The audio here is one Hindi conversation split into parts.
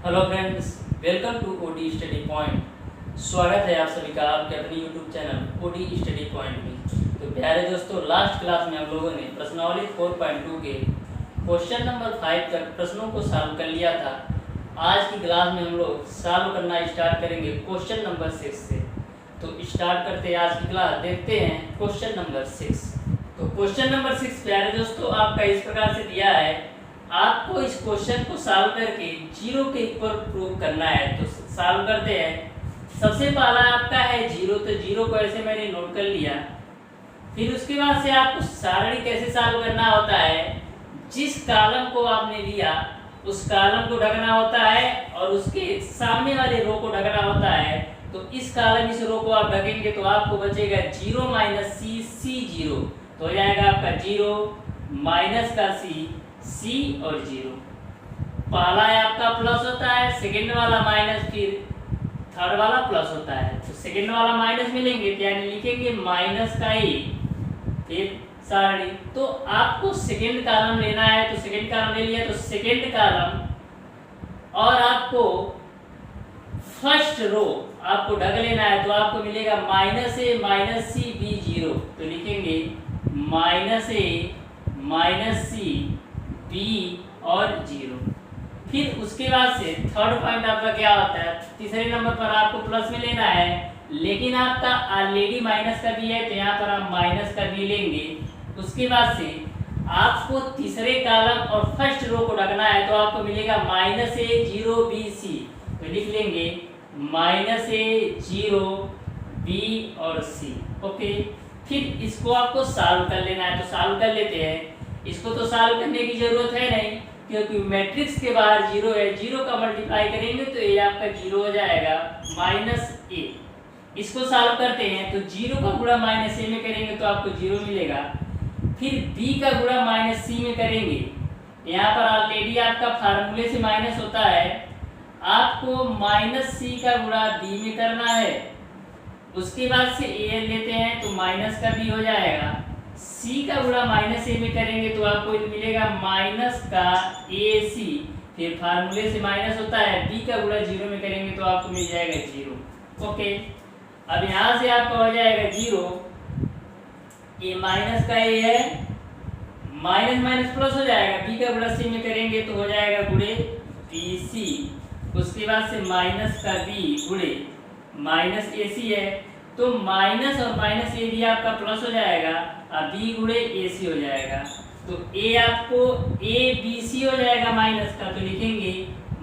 Hello friends, welcome to OD study point. स्वागत है आप सभी का आपके अपने YouTube channel OD study point में। तो प्यारे दोस्तों, लास्ट क्लास में हम लोगों ने प्रश्नावली 4.2 के क्वेश्चन नंबर 5 तक प्रश्नों को सॉल्व कर लिया था। आज की क्लास में हम लोग सॉल्व करना स्टार्ट करेंगे क्वेश्चन नंबर 6 से। तो स्टार्ट करते हैं आज की क्लास। देखते हैं क्वेश्चन नंबर 6। तो क्वेश्चन नंबर 6 प्यारे दोस्तों आपका इस प्रकार से दिया है। आपको इस क्वेश्चन को सॉल्व करके जीरो के ऊपर प्रूव करना है। तो सॉल्व करते हैं। सबसे पहला आपका है जीरो, तो जीरो को ऐसे मैंने नोट कर लिया। फिर उसके बाद से आपको सारणी कैसे सॉल्व करना होता है, जिस कॉलम को आपने लिया उस कॉलम को ढकना होता है और उसके सामने वाले रो को ढकना होता है। तो इस कॉलम इस रो को आप ढकेंगे तो आपको बचेगा जीरो माइनस सी, सी जीरो, तो हो जाएगा आपका जीरो माइनस का सी, सी और जीरो। पहला आपका प्लस होता है, सेकंड वाला माइनस, फिर थर्ड वाला प्लस होता है। तो सेकंड वाला माइनस मिलेंगे तो यानी लिखेंगे माइनस का ए, फिर सारणी। तो आपको सेकंड कॉलम लेना है, तो सेकंड कॉलम ले लिया तो सेकंड कॉलम और आपको फर्स्ट रो आपको ढक लेना है। तो आपको मिलेगा माइनस ए माइनस सी बी जीरो, तो लिखेंगे माइनस ए माइनस सी बी और जीरो। फिर उसके बाद से थर्ड पॉइंट आपका क्या होता है, तीसरे नंबर पर आपको प्लस में लेना है, लेकिन आपका ऑलरेडी माइनस का बी है तो यहाँ पर आप माइनस का बी लेंगे। उसके बाद से आपको तीसरे कॉलम और फर्स्ट रो को ढकना है, तो आपको मिलेगा माइनस ए जीरो बी सी, तो लिख लेंगे माइनस ए जीरो बी और सी। ओके, फिर इसको आपको सॉल्व कर लेना है। तो सॉल्व कर लेते हैं। इसको तो सॉल्व करने की जरूरत है नहीं, क्योंकि मैट्रिक्स के बाहर जीरो है। जीरो का मल्टीप्लाई करेंगे तो ये आपका जीरो हो जाएगा माइनस ए। इसको सॉल्व करते हैं तो जीरो का गुणा माइनस ए में करेंगे तो आपको जीरो मिलेगा। फिर बी का गुणा माइनस सी में करेंगे, यहाँ पर ऑलरेडी आपका फार्मूले से माइनस होता है, आपको माइनस सी का गुणा बी में करना है। उसके बाद से ए लेते हैं तो माइनस का बी हो जाएगा। सी का गुणा माइनस ए में करेंगे तो आपको मिलेगा माइनस का ए सी, फिर फार्मूले से माइनस होता है, बी का गुणा जीरो में करेंगे तो आपको मिल जाएगा जीरो। ओके, अब यहाँ से आपका हो जाएगा जीरो, ये माइनस का ए है, माइनस माइनस प्लस हो जाएगा, बी का गुणा सी में करेंगे तो हो जाएगा गुणे बी सी। उसके बाद से माइनस का बी गुणे माइनस ए सी है, तो माइनस और माइनस ए भी आपका प्लस हो जाएगा और बी गुणे ए सी हो जाएगा। तो ए आपको ए बी सी हो जाएगा माइनस का, तो लिखेंगे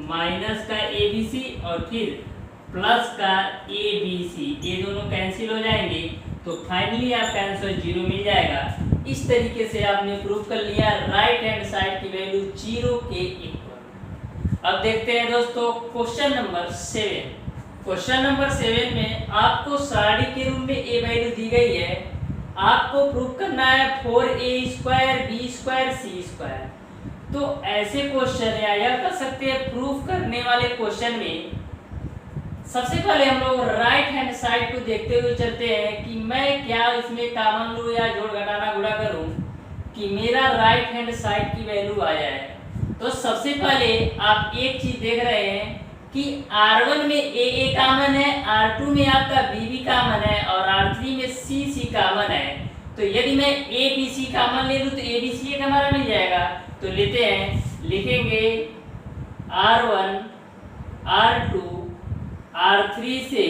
माइनस का ए बी सी और फिर प्लस का ए बी सी, ये दोनों कैंसिल हो जाएंगे। तो फाइनली आपका आंसर जीरो मिल जाएगा। इस तरीके से आपने प्रूव कर लिया राइट हैंड साइड की वैल्यू जीरो के इक्वल। अब देखते हैं दोस्तों क्वेश्चन नंबर 7। क्वेश्चन नंबर 7 में आपको सारणी के रूप में ए वैल्यू दी गई है। आपको प्रूव करना है 4a स्क्वायर बी स्क्वायर सी स्क्वायर। तो ऐसे क्वेश्चन या यह कर सकते हैं प्रूफ करने वाले क्वेश्चन में सबसे पहले हम लोग राइट हैंड साइड को देखते हुए चलते हैं कि मैं क्या इसमें कॉमन लूं या जोड़ घटाना गुणा करूं कि मेरा राइट हैंड साइड की वैल्यू आ जाए। तो सबसे पहले आप एक चीज देख रहे हैं कि R1 में ए कॉमन है, R2 में आपका बी कॉमन है और R3 में सी कॉमन है। तो यदि मैं ए बी सी कॉमन ले लूं तो ए बी सी हमारा मिल जाएगा। तो लेते हैं, लिखेंगे R1 R2 R3 से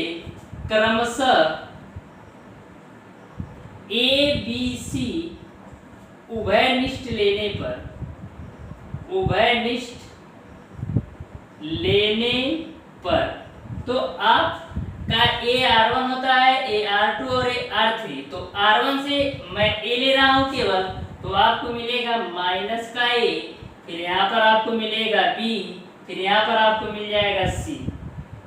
क्रमशः ए बी सी उभयनिष्ठ लेने पर तो आपका ए R1 होता है, ए R2 और ए R3। तो R1 से मैं ए ले रहा हूं केवल, तो आपको मिलेगा माइनस का ए, फिर यहाँ पर आपको मिलेगा बी, फिर यहाँ पर आपको मिल जाएगा सी।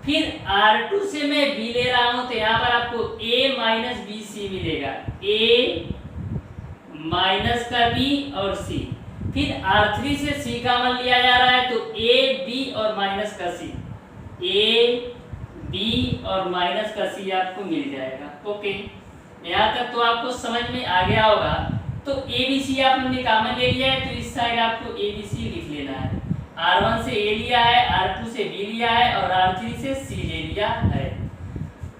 फिर R2 से मैं बी ले रहा हूं तो यहाँ पर आपको a माइनस बी सी मिलेगा, a माइनस का b और c। फिर R3 से c कॉमन लिया जा रहा है तो a b और माइनस का c, a b और माइनस का c आपको मिल जाएगा। ओके, यहाँ तक तो आपको समझ में आ गया होगा। तो ए बी सी आपने कॉमन ले लिया है तो इस साइड आपको ए बी सी लिख लेना है। R1 से ए लिया है, R2 से से B लिया है और R3 से C ले लिया है।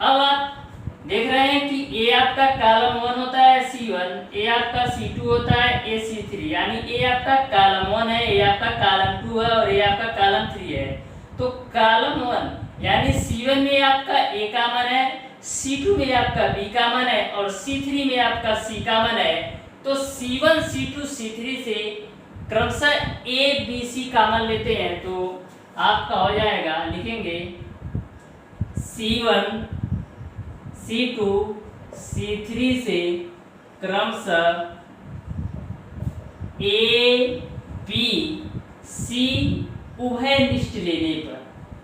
अब आप देख रहे हैं कि A आपका कॉलम 1 होता है C1, A आपका C2 होता है A C3, यानी A आपका कॉलम 1 है, A आपका कॉलम 2 है और A आपका कॉलम 3 है। तो कॉलम 1 यानी C1 में आपका A कॉमन है, C2 में आपका B कॉमन है और C3 में आपका C कॉमन है। तो C1 C2 C3 से क्रमशः A B C कॉमन लेते हैं तो आपका हो जाएगा, लिखेंगे C1 C2 C3 से क्रमशः A B C उभयनिष्ठ लेने पर,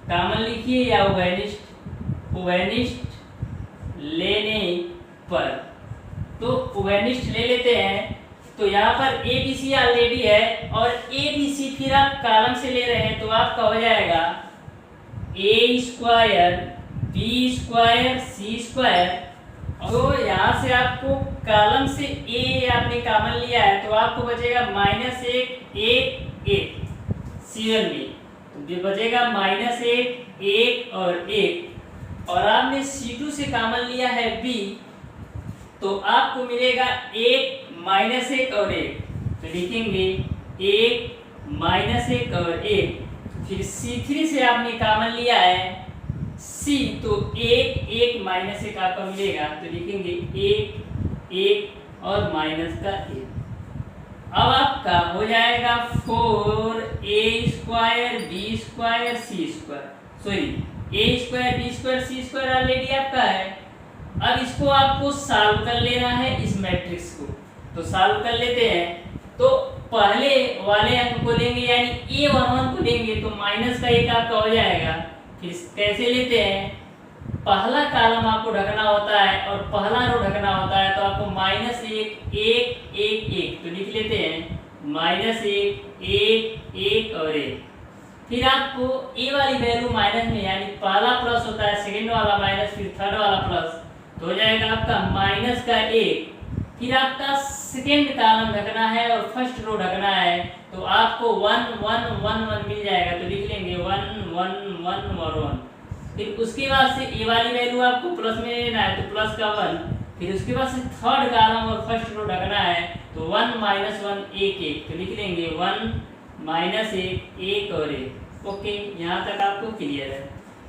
कॉमन लिखिए या उभयनिष्ठ लेने पर, तो उभयनिष्ठ ले लेते हैं। तो यहाँ पर A B C ऑलरेडी है और A B C फिर आप कॉलम से ले रहे हैं तो आपका हो जाएगा A square B square C square. तो यहाँ से आपको कॉलम से A आपने कॉमन लिया है तो आपको बचेगा -1 1 1 C1 में, तो बचेगा -1 1 और 1 और आपने C2 से कॉमन लिया है B तो आपको मिलेगा 1 -1 और 1, तो लिखेंगे 1 -1 और 1। फिर C3 से आपने कॉमन लिया है C तो 1 1 -1 आपका मिलेगा, तो लिखेंगे 1 1 और -1। अब आपका हो जाएगा 4A square B square C square, sorry A square B square C square already आपका है। अब इसको आपको सॉल्व कर लेना है इस मैट्रिक्स को, तो सॉल्व कर लेते हैं। तो पहले वाले अंक को लेंगे यानी A11 को लेंगे तो -1 आपका हो जाएगा। फिर कैसे लेते हैं, पहला कॉलम आपको ढकना होता है और पहला रो ढकना होता है, तो आपको -1 1 1 1, तो लिख लेते हैं -1 1 1 और 1। फिर आपको A वाली वैल्यू माइनस में, यानी पहला प्लस होता है, सेकंड वाला माइनस, फिर थर्ड वाला प्लस, तो हो जाएगा आपका -1। फिर आपका सेकंड कॉलम ढकना है और फर्स्ट रो ढकना है, तो आपको 1 1 1 1 मिल जाएगा, तो लिख लेंगे 1 1 1 और 1। फिर उसके बाद से A वाली वैल्यू आपको प्लस में लेना है, तो प्लस का 1। फिर उसके बाद से थर्ड कॉलम और फर्स्ट रो ढकना है, तो 1 -1 1 1, तो लिख लेंगे 1 -1 1 और 1। ओके, यहाँ तक आपको क्लियर है।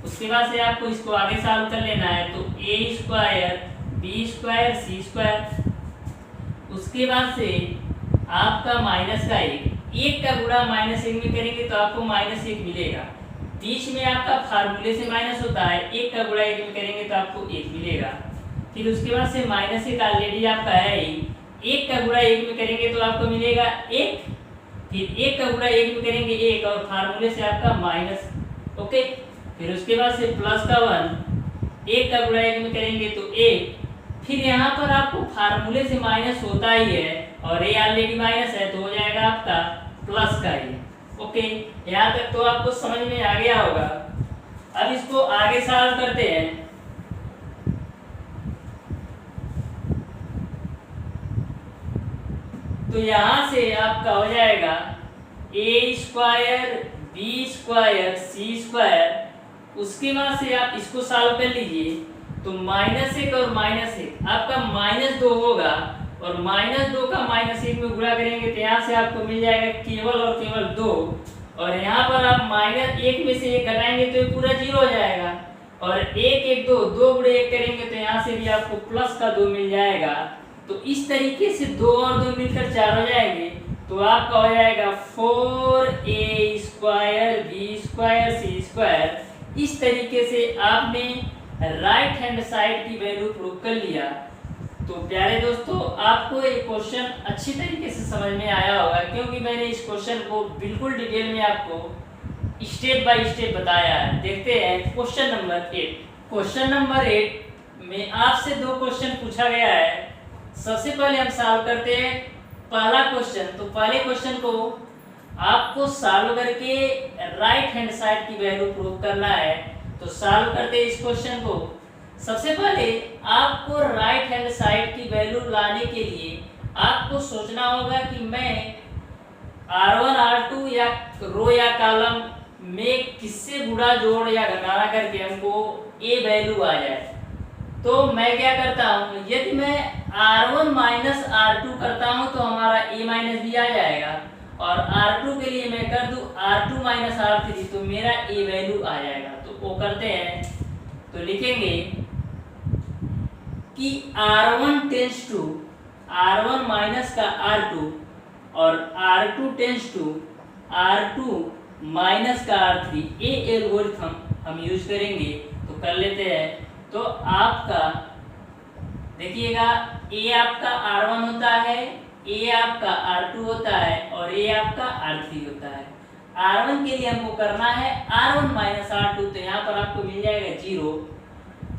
उसके बाद से आपको इसको आगे सॉल्व कर लेना है, तो A square B square C square, उसके बाद से आपका -1 का गुणा -1 में करेंगे तो आपको -1 मिलेगा। बीच में आपका फार्मूले से माइनस होता है, 1 का गुणा 1 में करेंगे तो आपको 1 मिलेगा। फिर उसके बाद से -1 ऑलरेडी आपका है ही, 1 का गुणा 1 में करेंगे तो आपको मिलेगा 1, फिर 1 का गुणा 1 में करेंगे 1 और फार्मूले से आपका माइनस। ओके, फिर उसके बाद से प्लस का 1, 1 का गुणा 1 में करेंगे तो 1, फिर यहाँ पर आपको फार्मूले से माइनस होता ही है और A ऑलरेडी माइनस है, तो हो जाएगा आपका प्लस का ही। ओके, यहाँ तक तो आपको समझ में आ गया होगा। अब इसको आगे सॉल्व करते हैं। तो यहाँ से आपका हो जाएगा A square B square C square, उसके बाद से आप इसको सॉल्व कर लीजिए, तो -1 और -1 आपका -2 होगा और -2 का -1 में गुणा करेंगे तो यहाँ से आपको मिल जाएगा केवल और केवल 2, और यहाँ पर आप -1 में से 1 घटाएंगे तो ये पूरा 0 हो जाएगा, और 1 1 2 2 गुणे 1 करेंगे तो यहाँ से भी आपको प्लस का 2 मिल जाएगा। तो इस तरीके से 2 और 2 मिलकर 4 हो जाएंगे, तो आपका हो जाएगा 4A square B square C square. इस तरीके से आपने राइट हैंड साइड की वैल्यू प्रूव कर लिया। तो प्यारे दोस्तों, आपको ये क्वेश्चन अच्छी तरीके से समझ में आया होगा, क्योंकि मैंने इस क्वेश्चन को बिल्कुल डिटेल में आपको स्टेप बाय स्टेप बताया है। देखते हैं क्वेश्चन नंबर 8। क्वेश्चन नंबर 8 में आपसे 2 क्वेश्चन पूछा गया है। सबसे पहले हम सॉल्व करते हैं पहला क्वेश्चन। तो पहले क्वेश्चन को आपको सॉल्व करके राइट हैंड साइड की वैल्यू प्रूव करना है। तो सॉल्व करते हैं इस क्वेश्चन को। सबसे पहले आपको राइट हैंड साइड की वैल्यू लाने के लिए आपको सोचना होगा कि मैं R1 R2 या रो या कॉलम में किससे गुणा जोड़ या घटाना करके हमको ए वैल्यू आ जाए, तो मैं क्या करता हूँ, यदि मैं R1 माइनस R2 करता हूँ तो हमारा a माइनस बी आ जाएगा, और R2 के लिए मैं कर दूँ R2 माइनस R3 तो मेरा a वैल्यू आ जाएगा। तो वो करते हैं, तो लिखेंगे कि R1 tense to R1 minus का R2 और R2 tense to R2 minus का R3, ये एल्गोरिथम हम यूज करेंगे। तो कर लेते हैं। तो आपका देखिएगा, ए आपका R1 होता है, ए आपका R2 होता है और ए आपका R3 होता है। R1 के लिए हमको करना है R1 माइनस R2, तो यहाँ पर आपको मिल जाएगा 0।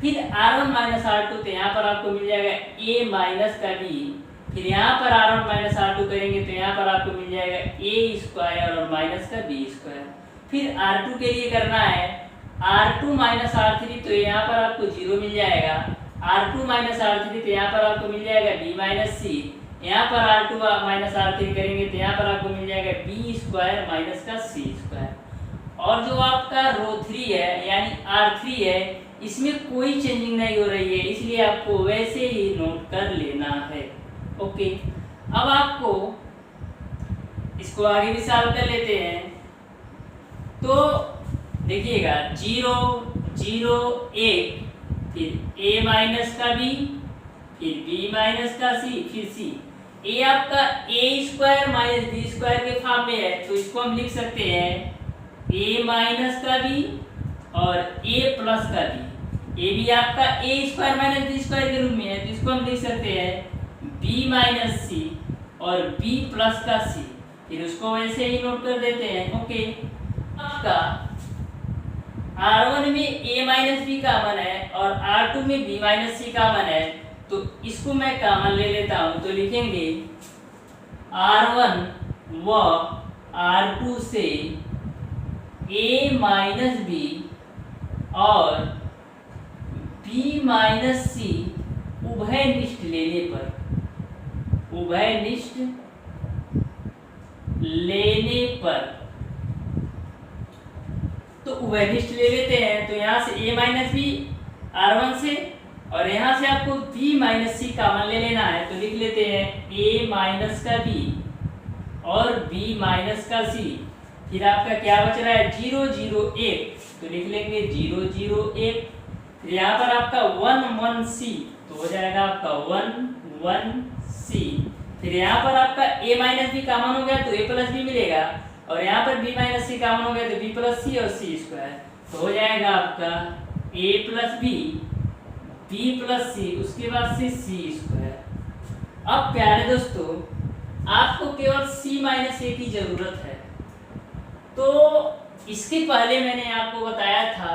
फिर R1 माइनस R2, तो यहाँ पर आपको मिल जाएगा a माइनस का b। फिर यहाँ पर R1 माइनस R2 करेंगे तो यहाँ पर आपको मिल जाएगा a स्क्वायर और माइनस का b स्क्वायर। फिर R2 के लिए करना है R2 माइनस R3, तो यहाँ पर आपको 0 मिल जाएगा। R2 माइनस R3, तो यहाँ पर आपको मिल जाएगा b माइनस c। यहाँ पर R2 माइनस R3 करेंगे तो यहाँ पर आपको मिल जाएगा b स्क्वायर माइनस का c स्क्वायर। और जो आपका रो 3 है यानी R3 है, इसमें कोई चेंजिंग नहीं हो रही है, इसलिए आपको वैसे ही नोट कर लेना है। ओके, अब आपको इसको आगे भी सॉल्व कर लेते हैं। तो देखिएगा 0 0 1, फिर a माइनस का b, फिर b माइनस का c, फिर c। a आपका a square minus b square के फॉर्म में है, तो इसको हम लिख सकते हैं a माइनस का b और a प्लस का b। ए भी आपका a square minus b square के रूप में है, तो इसको हम लिख सकते हैं b माइनस सी और b प्लस का c। फिर उसको वैसे ही नोट कर देते हैं। ओके, आपका R1 में a माइनस बी कॉमन है और R2 में b माइनस सी कॉमन है, तो इसको मैं कॉमन ले लेता हूँ। तो लिखेंगे R1 व R2 से a माइनस बी और b माइनस सी उभयनिष्ठ लेने पर, उभयनिष्ठ लेने पर, तो उभयनिष्ठ ले लेते हैं। तो यहाँ से a माइनस बी R1 से और यहाँ से आपको b माइनस सी कॉमन ले लेना है, तो लिख लेते हैं a माइनस का b और b माइनस का c। फिर आपका क्या बच रहा है 0 0 1, तो लिख लेंगे 0 0 1। फिर यहाँ पर आपका 1 1 c, तो हो जाएगा आपका 1 1 c। फिर यहाँ पर आपका a माइनस बी कॉमन हो गया तो a प्लस बी मिलेगा, और यहाँ पर b माइनस सी कॉमन हो गया तो b प्लस सी और c स्क्वायर, तो हो जाएगा आपका a plus B, b plus C, उसके बाद से c स्क्वायर। अब प्यारे दोस्तों, आपको केवल c माइनस a की जरूरत है। तो इसके पहले मैंने आपको बताया था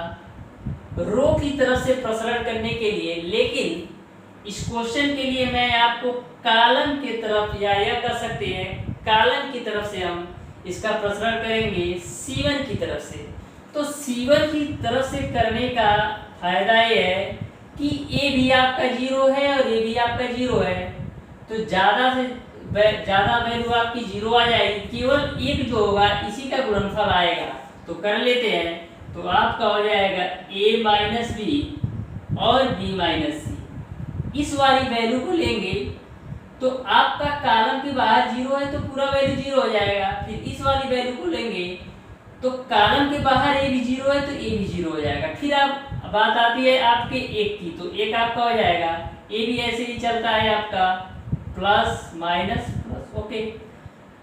रो की तरफ से प्रसरण करने के लिए, लेकिन इस क्वेश्चन के लिए मैं आपको कॉलम की तरफ, या यह कर सकते हैं कॉलम की तरफ से हम इसका प्रसरण करेंगे C1 की तरफ से। तो C1 की तरफ से करने का फायदा ये है कि a भी आपका 0 है और a भी आपका 0 है, तो ज़्यादा से ज़्यादा वैल्यू आपकी 0 आ जाएगी, केवल एक जो होगा इसी का गुणनफल आएगा। तो कर लेते हैं, तो आपका हो जाएगा a माइनस बी और b माइनस सी। इस वाली वैल्यू को लेंगे तो आपका कॉलम के बाहर 0 है तो पूरा वैल्यू 0 हो जाएगा। फिर इस वाली वैल्यू को लेंगे तो कॉलम के बाहर a भी 0 है तो a भी 0 हो जाएगा। फिर आप बात आती है आपके एक की, तो एक आपका हो जाएगा a भी ऐसे ही चलता है आपका प्लस माइनस प्लस। ओके,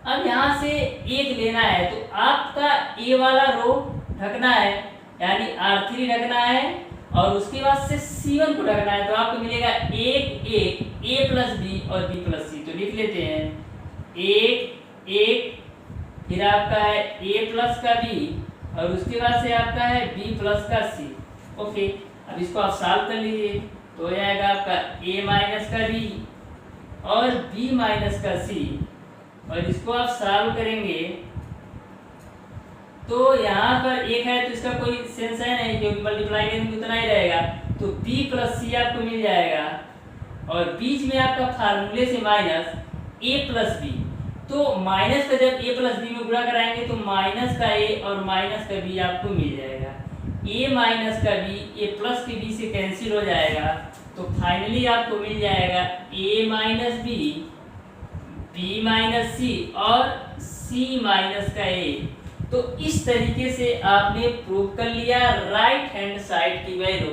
अब यहाँ से एक लेना है तो आपका a वाला रो ढकना है, यानी R3 ढकना है और उसके बाद से C1 को ढकना है, तो आपको मिलेगा 1 1 a प्लस बी और b प्लस सी। तो लिख लेते हैं 1 1, फिर आपका है a प्लस का b और उसके बाद से आपका है b प्लस का c। ओके, अब इसको आप सॉल्व कर लीजिए, तो हो जाएगा आपका a माइनस का b और b माइनस का c, और इसको आप सॉल्व करेंगे तो यहाँ पर एक है तो इसका कोई सेंस है नहीं, क्योंकि मल्टीप्लाई करेंगे उतना ही रहेगा। तो b प्लस सी आपको मिल जाएगा और बीच में आपका फार्मूले से माइनस a प्लस बी। तो माइनस का जब a प्लस बी में गुणा कराएंगे तो माइनस का a और माइनस का b आपको मिल जाएगा। a माइनस का b a प्लस के b से कैंसिल हो जाएगा, तो फाइनली आपको मिल जाएगा a minus b, b minus c और c माइनस का a। तो इस तरीके से आपने प्रूव कर लिया राइट हैंड साइड की वैल्यू।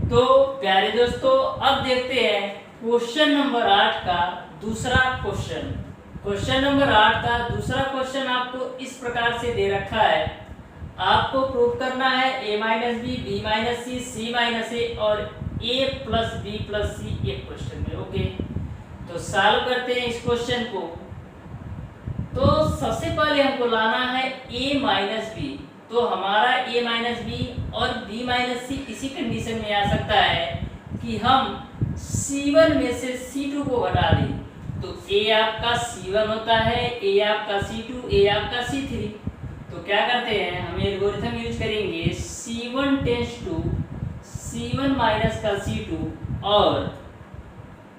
तो प्यारे दोस्तों, अब देखते हैं क्वेश्चन नंबर 8 का दूसरा क्वेश्चन। क्वेश्चन नंबर 8 का दूसरा क्वेश्चन आपको इस प्रकार से दे रखा है। आपको प्रूव करना है a minus B, B minus C, C minus A और a plus B plus C एक क्वेश्चन में। ओके, तो सॉल्व करते हैं इस क्वेश्चन को। तो सबसे पहले हमको लाना है a माइनस बी। तो हमारा a माइनस बी और b माइनस सी इसी कंडीशन में आ सकता है कि हम c1 में से c2 को घटा दें। तो a आपका c1 होता है, a आपका c2, a आपका c3। तो क्या करते हैं, हम एल्गोरिथम यूज करेंगे c1 tense to c1 minus का c2 और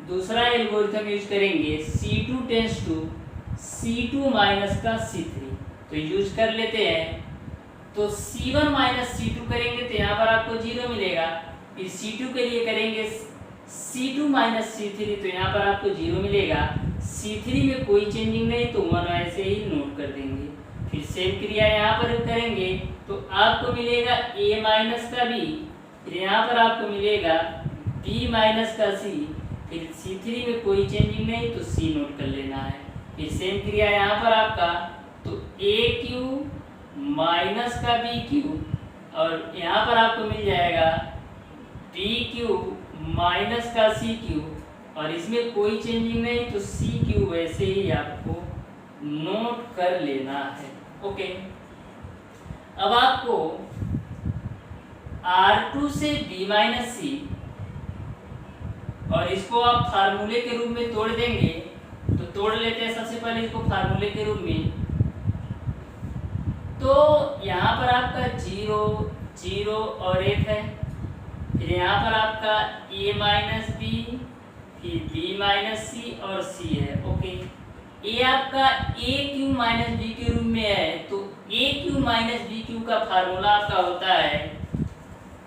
दूसरा एल्गोरिथम यूज करेंगे c2 tense to c2 minus का c3। तो यूज कर लेते हैं। तो c1 माइनस c2 करेंगे तो यहाँ पर आपको 0 मिलेगा। फिर c2 के लिए करेंगे c2 माइनस c3 तो यहाँ पर आपको 0 मिलेगा। c3 में कोई चेंजिंग नहीं तो 1 ऐसे ही नोट कर देंगे। फिर सेम क्रिया यहाँ पर करेंगे तो आपको मिलेगा a माइनस का b, फिर यहाँ पर आपको मिलेगा b माइनस का c, फिर c3 में कोई चेंजिंग नहीं तो c नोट कर लेना है। फिर सेम क्रिया यहाँ पर आपका तो a क्यू माइनस का बी क्यू और यहाँ पर आपको मिल जाएगा बी क्यू माइनस का सी क्यू और इसमें कोई चेंजिंग नहीं तो सी क्यू वैसे ही आपको नोट कर लेना है। ओके, अब आपको R2 से b माइनस सी और इसको आप फार्मूले के रूप में तोड़ देंगे। तो तोड़ लेते हैं सबसे पहले इसको फार्मूले के रूप में। तो यहाँ पर आपका 0 0 और 1 है, फिर यहाँ पर आपका a माइनस बी, फिर b माइनस सी और c है। ओके, a आपका a क्यू माइनस बी के रूप में है। तो a cube minus b cube का फार्मूला आपका होता है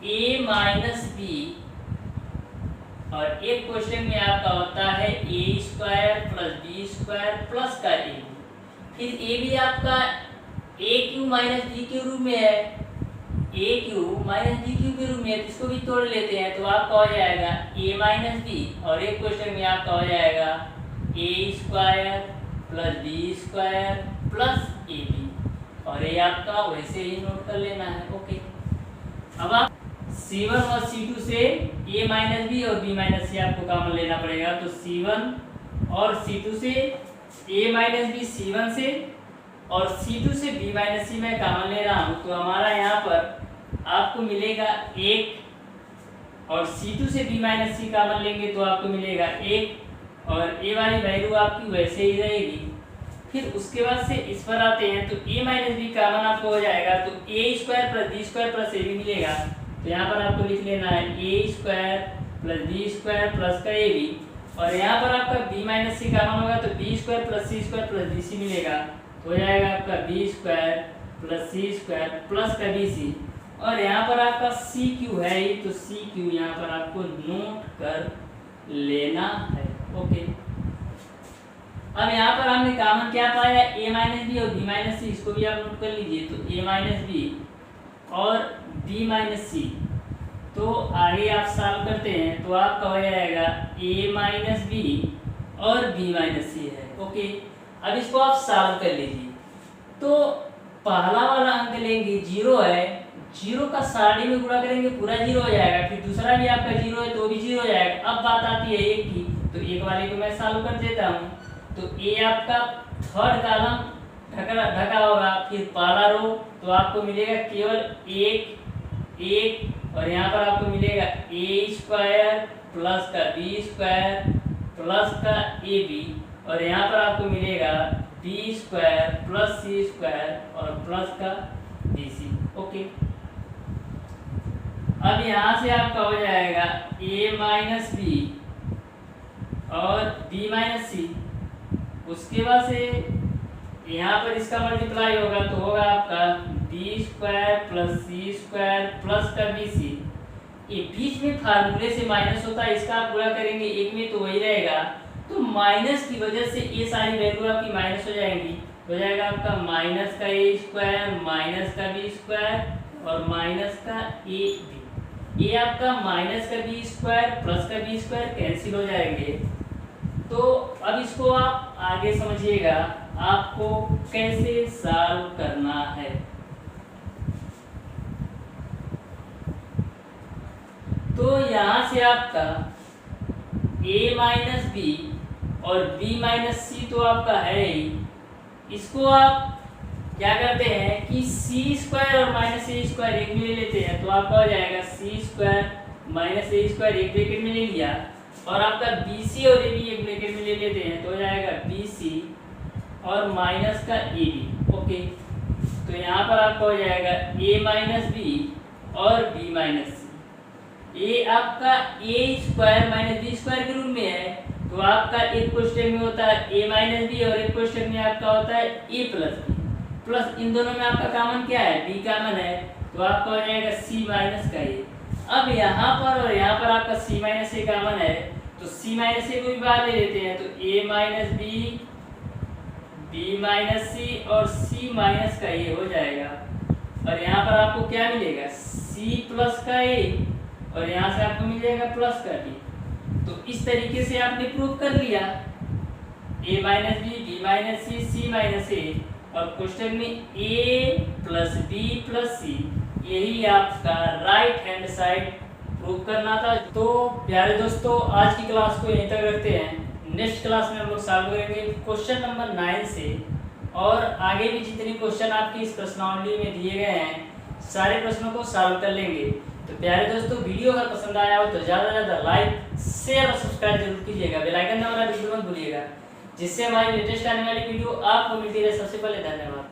a माइनस बी और एक क्वेश्चन में आपका होता है a square plus b square plus का a। फिर a भी आपका a क्यू माइनस बी के रूप में है, a cube minus b cube के रूप में है। इसको भी तोड़ लेते हैं तो आपका हो जाएगा a माइनस बी और एक क्वेश्चन में आपका हो जाएगा a square plus b square plus a b और ये आपका वैसे ही नोट कर लेना है। ओके, अब आप c1 और c2 से a माइनस बी और b माइनस सी आपको कॉमन लेना पड़ेगा। तो c1 और c2 से a माइनस बी c1 से और c2 से b माइनस सी मैं कॉमन ले रहा हूँ। तो हमारा यहाँ पर आपको मिलेगा 1 और c2 से b माइनस सी कॉमन लेंगे तो आपको मिलेगा 1 और a वाली वैल्यू आपकी वैसे ही रहेगी। फिर उसके बाद से इस पर आते हैं तो a माइनस बी कॉमन आपको हो जाएगा। तो a square plus b square plus a b मिलेगा। तो यहाँ पर आपको लिख लेना है a square plus b square plus का ए बी और यहाँ पर आपका b माइनस सी कॉमन होगा तो b स्क्वायर प्लस सी स्क्वायर प्लस बी सी मिलेगा। तो हो जाएगा आपका b स्क्वायर प्लस सी स्क्वायर प्लस का बी सी और यहाँ पर आपका सी क्यू है ही तो सी क्यू यहाँ पर आपको नोट कर लेना है। ओके, अब यहाँ पर हमने कॉमन क्या पाया, a माइनस बी और b माइनस सी, इसको भी आप नोट कर लीजिए। तो a माइनस बी और b माइनस सी। तो आगे आप सॉल्व करते हैं तो आपका हो जाएगा a माइनस बी और b माइनस सी है। ओके, अब इसको आप सॉल्व कर लीजिए। तो पहला वाला अंक लेंगे 0 है, 0 का साड़ी में गुणा करेंगे पूरा 0 हो जाएगा। फिर दूसरा भी आपका 0 है तो भी 0 हो जाएगा। अब बात आती है 1 की, तो 1 वाले को मैं सॉल्व कर देता हूँ। तो a आपका थर्ड कॉलम ढका होगा, फिर पहला रो तो आपको मिलेगा केवल 1 और यहाँ पर आपको मिलेगा a स्क्वायर प्लस का b स्क्वायर प्लस का ए बी और यहाँ पर आपको मिलेगा b स्क्वायर प्लस सी स्क्वायर और प्लस का बी सी। ओके, अब यहाँ से आपका हो जाएगा a माइनस बी और b माइनस सी उसके बाद से यहाँ पर इसका मल्टीप्लाई होगा तो होगा आपका बी स्क्वायर प्लस सी स्क्वायर प्लस का बी सी। ये बीच में फार्मूले से माइनस होता है, इसका आप पूरा करेंगे एक में तो वही रहेगा, तो माइनस की वजह से ये सारी वैल्यू आपकी माइनस हो जाएंगी। हो जाएगा आपका माइनस का ए स्क्वायर माइनस का बी स्क्वायर और माइनस का ए बी। ये आपका माइनस का बी स्क्वायर प्लस का बी स्क्वायर कैंसिल हो जाएंगे। तो अब इसको आप आगे समझिएगा आपको कैसे सॉल्व करना है। तो यहाँ से आपका a माइनस बी और b माइनस सी तो आपका है ही, इसको आप क्या करते हैं कि सी स्क्वायर और माइनस ए स्क्वायर एक में ले लेते हैं, तो आपका हो जाएगा सी स्क्वायर माइनस ए स्क्वायर एक ब्रैकेट में ले लिया और आपका बी सी और ए बी एक ब्रैकेट में ले लेते हैं, तो हो जाएगा बी सी और माइनस का ए बी। ओके, तो यहाँ पर आपका हो जाएगा a माइनस बी और b माइनस सी। ये आपका ए स्क्वायर माइनस बी स्क्वायर के रूप में है, तो आपका एक क्वेश्चन में होता है a माइनस बी और एक क्वेश्चन में आपका होता है a प्लस बी। प्लस इन दोनों में आपका कॉमन क्या है, b कॉमन है, तो आपका हो जाएगा c माइनस का a। अब यहाँ पर और यहाँ पर आपका c माइनस a कॉमन है, तो c माइनस a को भी बाहर ले लेते हैं, तो a minus B b minus सी और c माइनस का a हो जाएगा। और यहाँ पर आपको क्या मिलेगा, c प्लस का a और यहाँ से आपको मिल जाएगा प्लस का b। तो इस तरीके से आपने प्रूव कर लिया a minus B B minus C C minus A, और क्वेश्चन में a plus B plus C, यही आपका राइट हैंड साइड प्रूव करना था। तो प्यारे दोस्तों आज की क्लास को यहीं तक रखते हैं। नेक्स्ट क्लास में हम लोग सॉल्व करेंगे क्वेश्चन नंबर 9 से, और आगे भी जितने क्वेश्चन आपकी इस प्रश्नावली में दिए गए हैं सारे प्रश्नों को सॉल्व कर लेंगे। तो प्यारे दोस्तों वीडियो अगर पसंद आया हो तो ज़्यादा से ज़्यादा लाइक शेयर और सब्सक्राइब जरूर कीजिएगा, बेल आइकन दबाना बिल्कुल मत भूलिएगा, जिससे हमारी लेटेस्ट आने वाली वीडियो आपको मिलती रहे सबसे पहले। धन्यवाद।